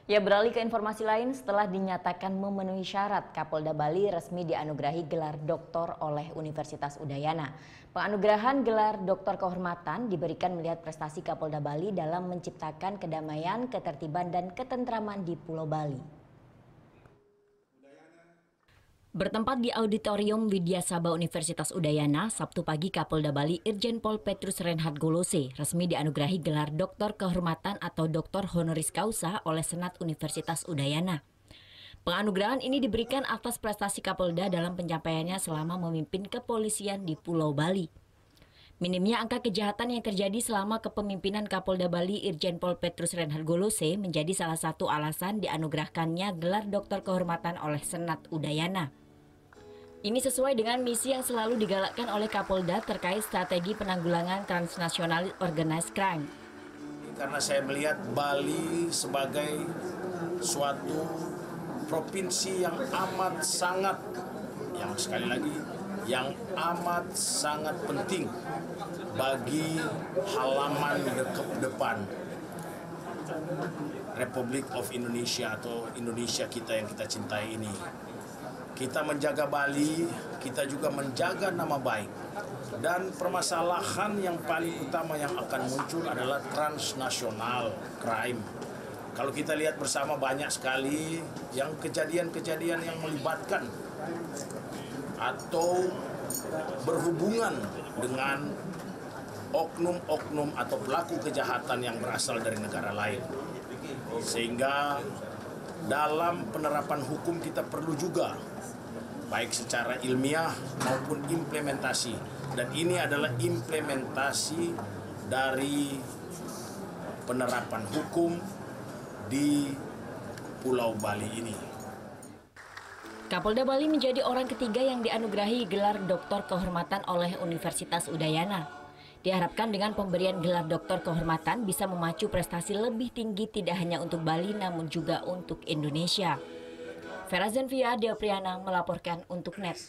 Ya, beralih ke informasi lain, setelah dinyatakan memenuhi syarat, Kapolda Bali resmi dianugerahi gelar doktor oleh Universitas Udayana. Penganugerahan gelar doktor kehormatan diberikan melihat prestasi Kapolda Bali dalam menciptakan kedamaian, ketertiban, dan ketentraman di Pulau Bali. Bertempat di Auditorium Widya Sabha Universitas Udayana, Sabtu pagi Kapolda Bali Irjen Pol Petrus Reinhard Golose resmi dianugerahi gelar Doktor Kehormatan atau Doktor Honoris Causa oleh Senat Universitas Udayana. Penganugerahan ini diberikan atas prestasi Kapolda dalam pencapaiannya selama memimpin kepolisian di Pulau Bali. Minimnya angka kejahatan yang terjadi selama kepemimpinan Kapolda Bali Irjen Pol Petrus Reinhard Golose menjadi salah satu alasan dianugerahkannya gelar Doktor Kehormatan oleh Senat Udayana. Ini sesuai dengan misi yang selalu digalakkan oleh Kapolda terkait strategi penanggulangan transnasional organized crime. Karena saya melihat Bali sebagai suatu provinsi yang amat sangat, yang amat sangat penting bagi halaman depan Republik of Indonesia atau Indonesia kita yang kita cintai ini. Kita menjaga Bali, kita juga menjaga nama baik. Dan permasalahan yang paling utama yang akan muncul adalah transnasional crime. Kalau kita lihat bersama banyak sekali yang kejadian-kejadian yang melibatkan atau berhubungan dengan oknum-oknum atau pelaku kejahatan yang berasal dari negara lain. Sehingga dalam penerapan hukum kita perlu juga baik secara ilmiah maupun implementasi. Dan ini adalah implementasi dari penerapan hukum di Pulau Bali ini. Kapolda Bali menjadi orang ketiga yang dianugerahi gelar doktor kehormatan oleh Universitas Udayana. Diharapkan dengan pemberian gelar doktor kehormatan bisa memacu prestasi lebih tinggi tidak hanya untuk Bali namun juga untuk Indonesia. Ferazan Fia Deopriana melaporkan untuk NET.